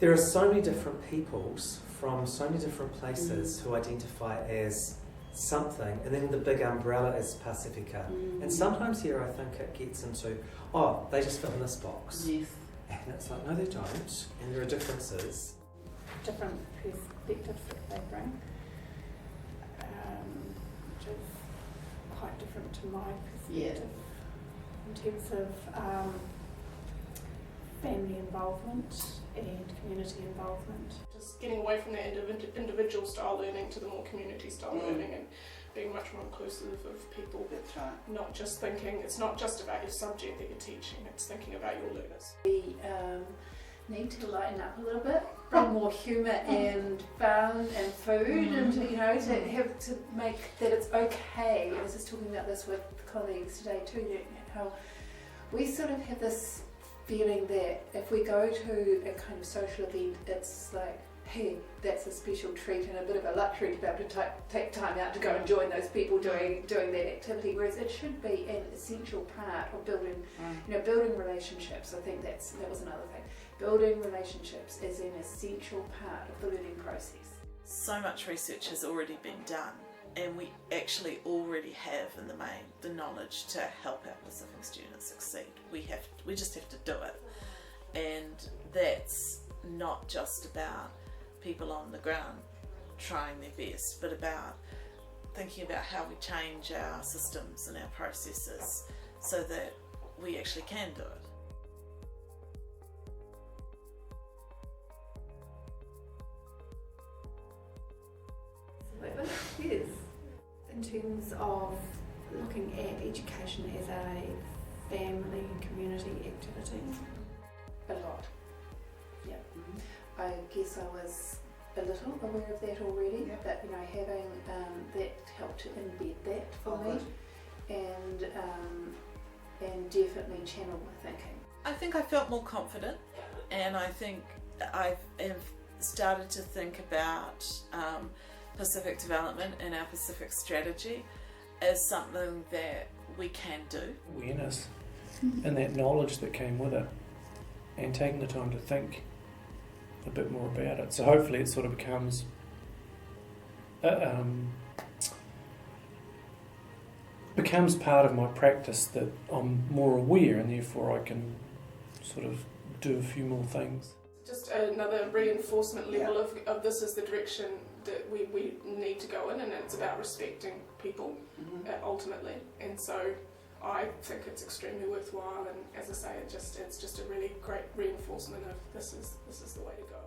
There are so many different peoples from so many different places who identify as something, and then the big umbrella is Pasifika. And sometimes here I think it gets into, oh, they just fit in this box. Yes. And it's like, no they don't, and there are differences. Different perspectives that they bring, which is quite different to my perspective in terms of family involvement and community involvement. Just getting away from that individual style learning to the more community style learning and being much more inclusive of people. That's right. Not just thinking, it's not just about your subject that you're teaching, it's thinking about your learners. We need to lighten up a little bit, bring more humour and fun and food into, you know, to have to make that it's okay. I was just talking about this with colleagues today too, how we sort of have this feeling that if we go to a kind of social event, it's like, hey, that's a special treat and a bit of a luxury to be able to take time out to go and join those people doing that activity, whereas it should be an essential part of building, building relationships. I think that was another thing. Building relationships is an essential part of the learning process. So much research has already been done, and we actually already have in the main the knowledge to help our Pacific students succeed. We just have to do it, and that's not just about people on the ground trying their best, but about thinking about how we change our systems and our processes so that we actually can do it. Yes. In terms of looking at education as a family and community activity. A lot. Yeah. I guess I was a little aware of that already, but having that helped to embed that for me, and definitely channel my thinking. I think I felt more confident, and I think I've started to think about Pacific development and our Pacific strategy as something that we can do. Awareness and that knowledge that came with it, and taking the time to think a bit more about it. So hopefully it sort of becomes part of my practice, that I'm more aware and therefore I can sort of do a few more things. Just another reinforcement level of this is the direction that we need to go in, and it's about respecting people ultimately. And so I think it's extremely worthwhile, and as I say, it's just a really great reinforcement of this is the way to go.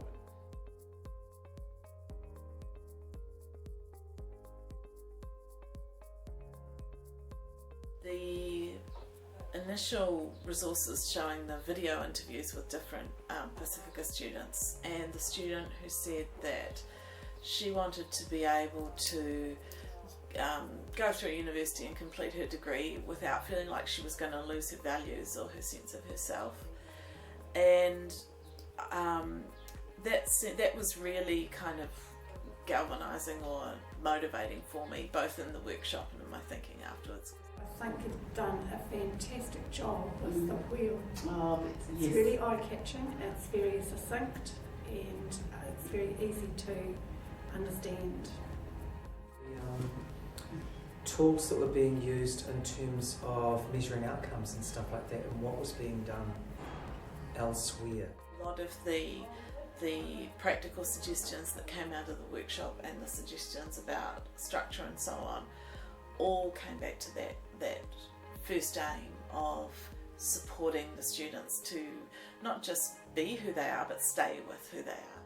The initial resources showing the video interviews with different Pasifika students, and the student who said that she wanted to be able to go through university and complete her degree without feeling like she was going to lose her values or her sense of herself, and that was really kind of galvanising or motivating for me, both in the workshop and in my thinking afterwards. I think you've done a fantastic job with the wheel. Yes. It's really eye-catching, it's very succinct, and it's very easy to understand. The tools that were being used in terms of measuring outcomes and stuff like that, and what was being done elsewhere. A lot of the practical suggestions that came out of the workshop and the suggestions about structure and so on all came back to that first aim of supporting the students to not just be who they are, but stay with who they are.